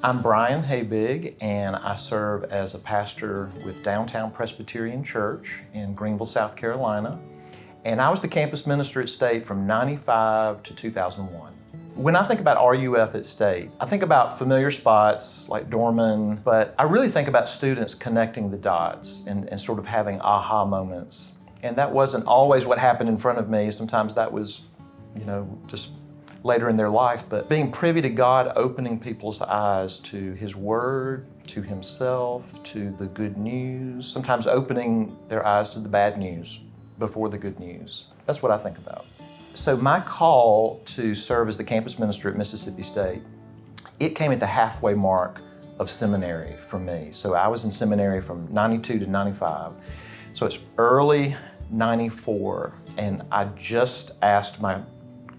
I'm Brian Habig, and I serve as a pastor with Downtown Presbyterian Church in Greenville, South Carolina. And I was the campus minister at State from '95 to 2001. When I think about RUF at State, I think about familiar spots like Dorman, but I really think about students connecting the dots and sort of having aha moments. And that wasn't always what happened in front of me. Sometimes that was, just later in their life. But being privy to God, opening people's eyes to His Word, to Himself, to the good news, sometimes opening their eyes to the bad news before the good news. That's what I think about. So my call to serve as the campus minister at Mississippi State, it came at the halfway mark of seminary for me. So I was in seminary from '92 to '95. So it's early '94, and I just asked my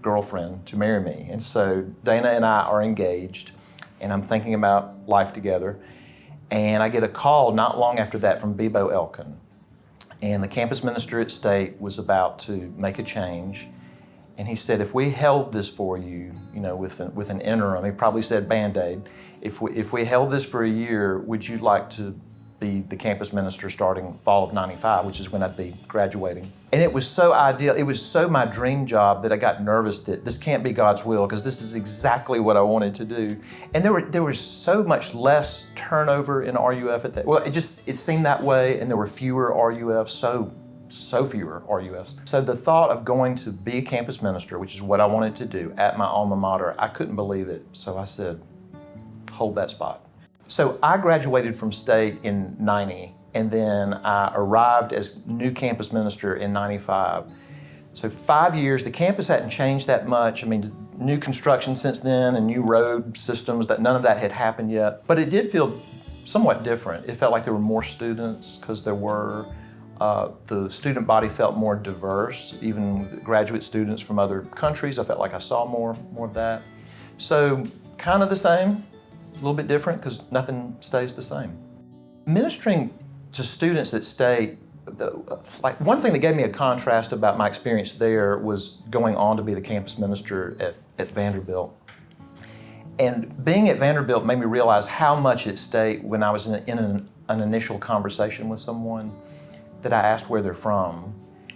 girlfriend to marry me. And so Dana and I are engaged, and I'm thinking about life together. And I get a call not long after that from Bebo Elkin. And the campus minister at State was about to make a change. And he said, if we held this for you, with an interim, he probably said Band-Aid, if we held this for a year, would you like to be the campus minister starting fall of '95, which is when I'd be graduating? And it was so ideal, it was so my dream job that I got nervous that this can't be God's will, because this is exactly what I wanted to do. And there was so much less turnover in RUF at that. Well, it seemed that way, and there were fewer RUFs, so fewer RUFs. So the thought of going to be a campus minister, which is what I wanted to do at my alma mater, I couldn't believe it. So I said, hold that spot. So I graduated from State in '90, and then I arrived as new campus minister in '95. So 5 years, the campus hadn't changed that much. I mean, new construction since then and new road systems, none of that had happened yet. But it did feel somewhat different. It felt like there were more students, because there were. The student body felt more diverse, even with graduate students from other countries. I felt like I saw more of that. So kind of the same, a little bit different, because nothing stays the same. Ministering to students at State, one thing that gave me a contrast about my experience there was going on to be the campus minister at Vanderbilt. And being at Vanderbilt made me realize how much at State, when I was in an initial conversation with someone, that I asked where they're from,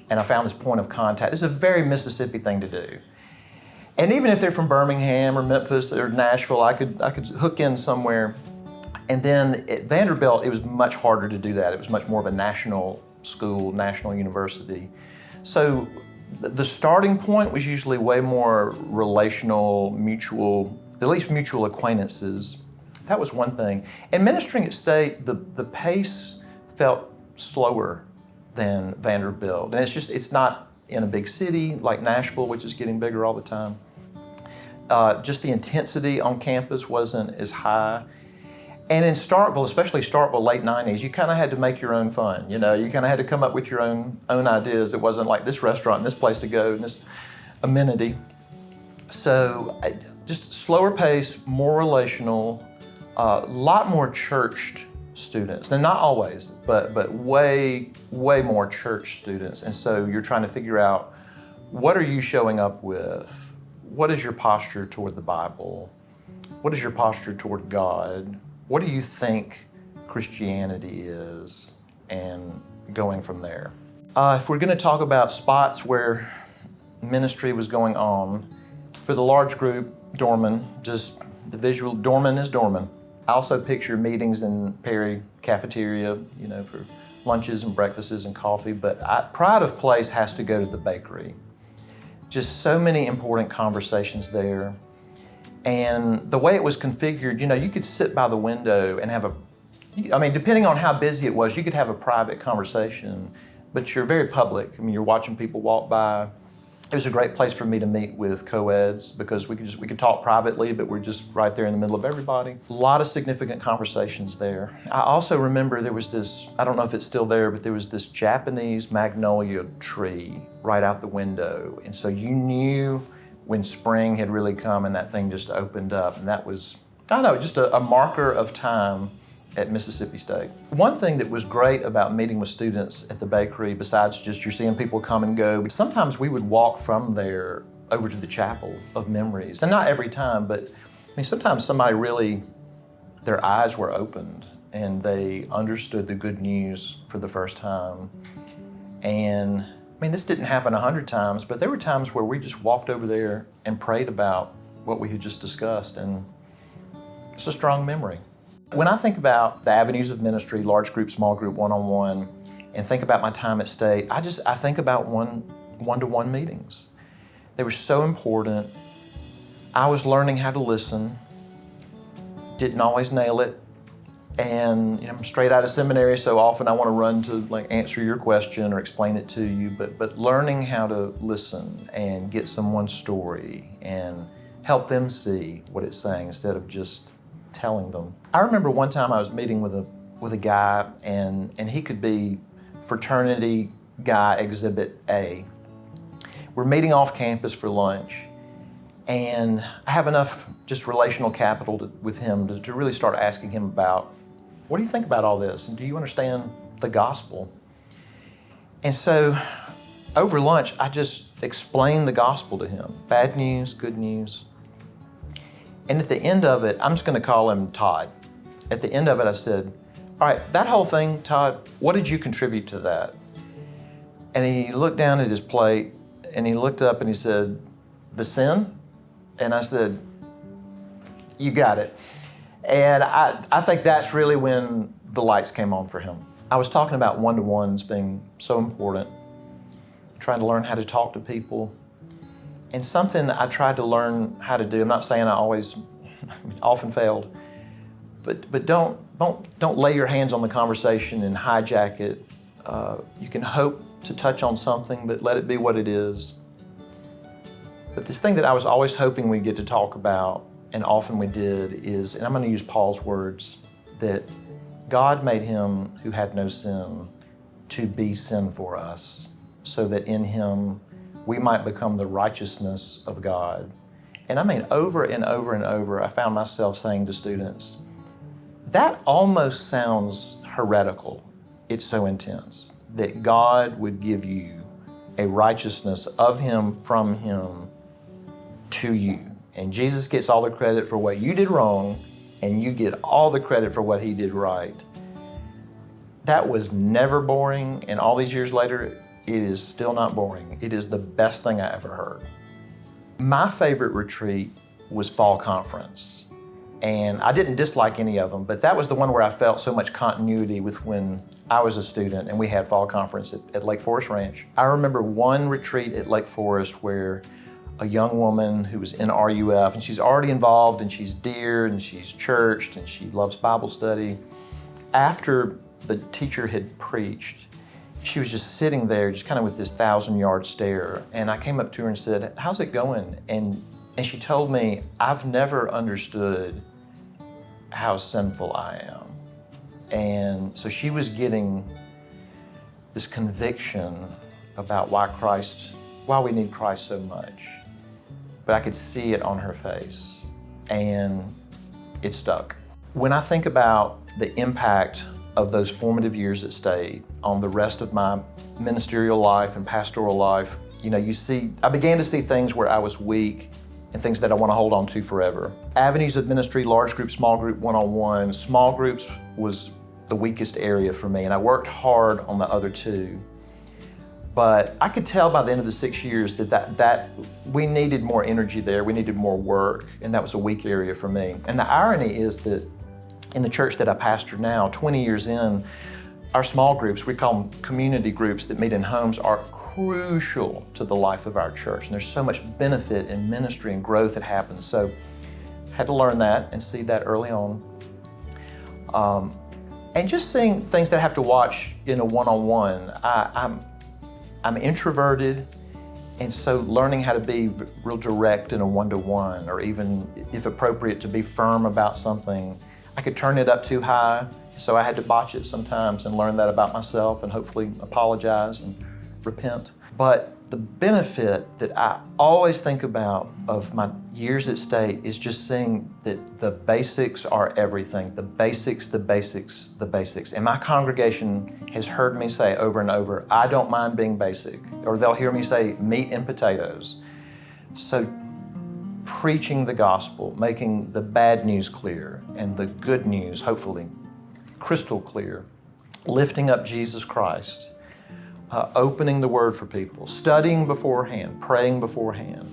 and I found this point of contact. This is a very Mississippi thing to do. And even if they're from Birmingham or Memphis or Nashville, I could hook in somewhere. And then at Vanderbilt, it was much harder to do that. It was much more of a national school, national university. So the starting point was usually way more relational, mutual, at least mutual acquaintances. That was one thing. And ministering at State, the pace felt slower than Vanderbilt. And it's not in a big city like Nashville, which is getting bigger all the time. Just the intensity on campus wasn't as high. And in Starkville, especially Starkville, late '90s, you kind of had to make your own fun. You kind of had to come up with your own ideas. It wasn't like this restaurant and this place to go and this amenity. So just slower pace, more relational, a lot more churched students. Now, not always, but way more church students. And so you're trying to figure out, what are you showing up with? What is your posture toward the Bible? What is your posture toward God? What do you think Christianity is? And going from there. If we're going to talk about spots where ministry was going on, for the large group, Dorman, just the visual, Dorman is Dorman. I also picture meetings in Perry cafeteria, for lunches and breakfasts and coffee, but pride of place has to go to the bakery. Just so many important conversations there. And the way it was configured, you could sit by the window and have depending on how busy it was, you could have a private conversation, but you're very public. You're watching people walk by. It was a great place for me to meet with co-eds, because we could talk privately, but we're just right there in the middle of everybody. A lot of significant conversations there. I also remember there was this, I don't know if it's still there, but there was this Japanese magnolia tree right out the window. And so you knew when spring had really come and that thing just opened up. And that was, just a marker of time at Mississippi State. One thing that was great about meeting with students at the bakery, besides just you're seeing people come and go, but sometimes we would walk from there over to the Chapel of Memories. And not every time, but sometimes somebody really their eyes were opened and they understood the good news for the first time. And I mean, this didn't happen 100 times, but there were times where we just walked over there and prayed about what we had just discussed, and it's a strong memory. When I think about the avenues of ministry, large group, small group, one-on-one, and think about my time at State, I think about one-to-one meetings. They were so important. I was learning how to listen, didn't always nail it, and I'm straight out of seminary, so often I want to run to answer your question or explain it to you, but learning how to listen and get someone's story and help them see what it's saying instead of just telling them. I remember one time I was meeting with a guy, and he could be fraternity guy exhibit A. We're meeting off campus for lunch, and I have enough just relational capital with him to really start asking him about, what do you think about all this? And do you understand the gospel? And so over lunch, I just explained the gospel to him. Bad news, good news. And at the end of it, I'm just going to call him Todd. At the end of it, I said, all right, that whole thing, Todd, what did you contribute to that? And he looked down at his plate, and he looked up and he said, the sin? And I said, you got it. And I think that's really when the lights came on for him. I was talking about one-to-ones being so important, trying to learn how to talk to people. And something I tried to learn how to do, I'm not saying I always, often failed, but don't lay your hands on the conversation and hijack it. You can hope to touch on something, but let it be what it is. But this thing that I was always hoping we'd get to talk about, and often we did, is, and I'm going to use Paul's words, that God made him who had no sin to be sin for us, so that in him we might become the righteousness of God. And I mean, over and over and over, I found myself saying to students, that almost sounds heretical. It's so intense that God would give you a righteousness of him, from him, to you. And Jesus gets all the credit for what you did wrong, and you get all the credit for what he did right. That was never boring, and all these years later, it is still not boring. It is the best thing I ever heard. My favorite retreat was fall conference. And I didn't dislike any of them, but that was the one where I felt so much continuity with when I was a student and we had fall conference at Lake Forest Ranch. I remember one retreat at Lake Forest where a young woman who was in RUF, and she's already involved, and she's dear, and she's churched, and she loves Bible study. After the teacher had preached, she was just sitting there, just kind of with this 1,000-yard stare. And I came up to her and said, how's it going? And she told me, I've never understood how sinful I am. And so she was getting this conviction about why we need Christ so much. But I could see it on her face, and it stuck. When I think about the impact of those formative years at State on the rest of my ministerial life and pastoral life, I began to see things where I was weak and things that I want to hold on to forever. Avenues of ministry, large group, small group, one-on-one. Small groups was the weakest area for me, and I worked hard on the other two. But I could tell by the end of the 6 years that we needed more energy there, we needed more work, and that was a weak area for me. And the irony is that in the church that I pastor now, 20 years in, our small groups, we call them community groups that meet in homes, are crucial to the life of our church. And there's so much benefit in ministry and growth that happens. So I had to learn that and see that early on. And just seeing things that I have to watch in a one-on-one. I'm introverted, and so learning how to be real direct in a one-to-one, or even, if appropriate, to be firm about something. I could turn it up too high, so I had to botch it sometimes and learn that about myself and hopefully apologize and repent. But the benefit that I always think about of my years at State is just seeing that the basics are everything. The basics, the basics, the basics. And my congregation has heard me say over and over, I don't mind being basic. Or they'll hear me say meat and potatoes. So preaching the gospel, making the bad news clear and the good news, hopefully, crystal clear, lifting up Jesus Christ, opening the Word for people, studying beforehand, praying beforehand,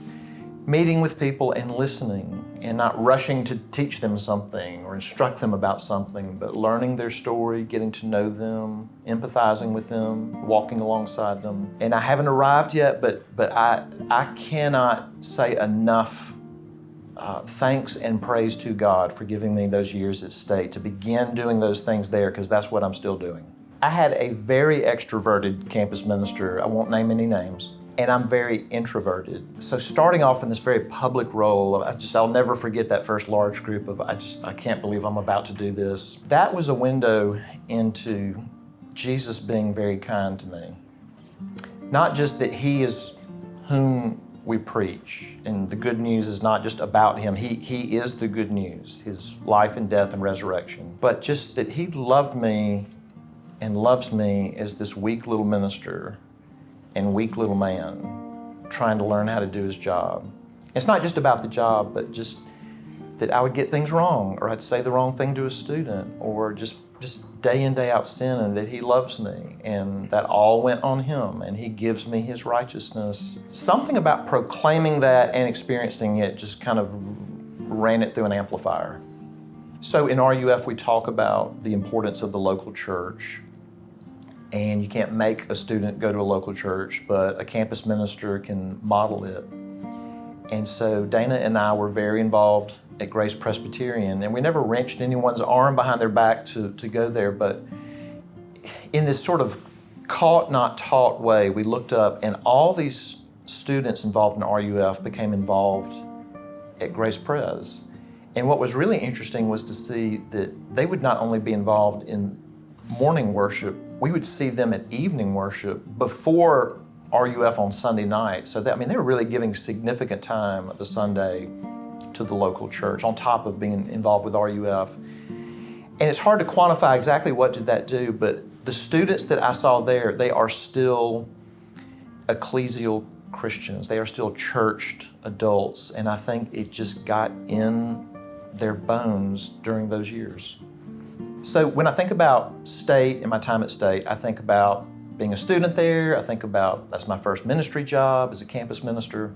meeting with people and listening and not rushing to teach them something or instruct them about something, but learning their story, getting to know them, empathizing with them, walking alongside them. And I haven't arrived yet, but I cannot say enough thanks and praise to God for giving me those years at State to begin doing those things there, because that's what I'm still doing. I had a very extroverted campus minister, I won't name any names, and I'm very introverted. So starting off in this very public role, I'll never forget that first large group of, I can't believe I'm about to do this. That was a window into Jesus being very kind to me. Not just that He is whom we preach, and the good news is not just about Him. He is the good news, His life and death and resurrection, but just that He loved me and loves me as this weak little minister and weak little man trying to learn how to do his job. It's not just about the job, but just that I would get things wrong, or I'd say the wrong thing to a student, or just day in, day out sin, and that He loves me, and that all went on Him, and He gives me His righteousness. Something about proclaiming that and experiencing it just kind of ran it through an amplifier. So in RUF, we talk about the importance of the local church. And you can't make a student go to a local church, but a campus minister can model it. And so Dana and I were very involved at Grace Presbyterian, and we never wrenched anyone's arm behind their back to go there, but in this sort of caught, not taught way, we looked up and all these students involved in RUF became involved at Grace Pres. And what was really interesting was to see that they would not only be involved in morning worship, we would see them at evening worship before RUF on Sunday night. So that, they were really giving significant time of a Sunday to the local church on top of being involved with RUF. And it's hard to quantify exactly what did that do, but the students that I saw there, they are still ecclesial Christians. They are still churched adults. And I think it just got in their bones during those years. So when I think about State and my time at State, I think about being a student there. I think about that's my first ministry job as a campus minister.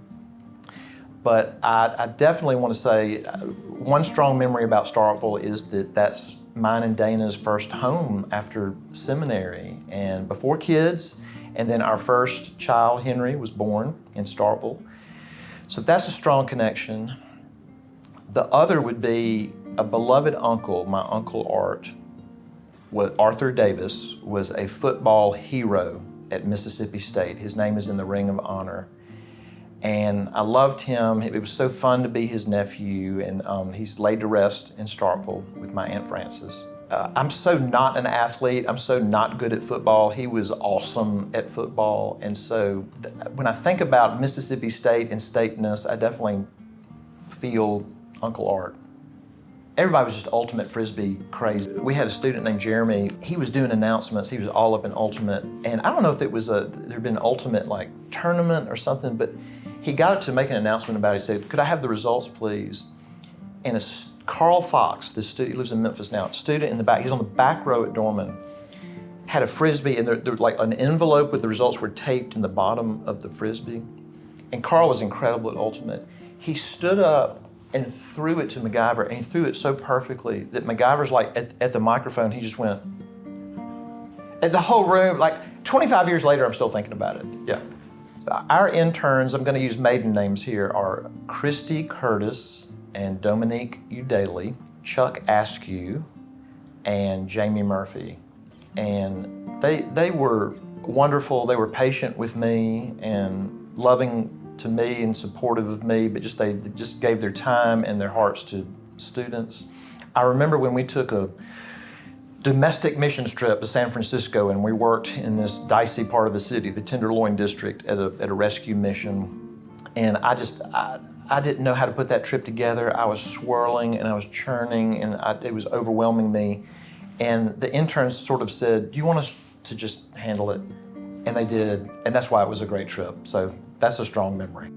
But I definitely want to say one strong memory about Starkville is that that's mine and Dana's first home after seminary and before kids. And then our first child, Henry, was born in Starkville. So that's a strong connection. The other would be a beloved uncle, my Uncle Art. Arthur Davis was a football hero at Mississippi State. His name is in the Ring of Honor. And I loved him. It was so fun to be his nephew, and he's laid to rest in Starkville with my Aunt Frances. I'm so not an athlete. I'm so not good at football. He was awesome at football. And so when I think about Mississippi State and stateness, I definitely feel Uncle Art. Everybody was just ultimate Frisbee crazy. We had a student named Jeremy. He was doing announcements. He was all up in ultimate. And I don't know if it was there'd been an ultimate like tournament or something, but he got it to make an announcement about it. He said, "Could I have the results, please?" And Carl Fox, he lives in Memphis now, student in the back, he's on the back row at Dorman, had a Frisbee, and there like an envelope with the results were taped in the bottom of the Frisbee. And Carl was incredible at ultimate. He stood up and threw it to MacGyver, and he threw it so perfectly that MacGyver's like at the microphone, he just went. And the whole room, like 25 years later, I'm still thinking about it. Yeah. Our interns, I'm gonna use maiden names here, are Christy Curtis and Dominique Udaley, Chuck Askew, and Jamie Murphy. And they were wonderful. They were patient with me and loving to me and supportive of me, but they just gave their time and their hearts to students. I remember when we took a domestic missions trip to San Francisco, and we worked in this dicey part of the city, the Tenderloin district, at a rescue mission. And I didn't know how to put that trip together. I was swirling and I was churning, and it was overwhelming me. And the interns sort of said, "Do you want us to just handle it?" And they did, and that's why it was a great trip. So that's a strong memory.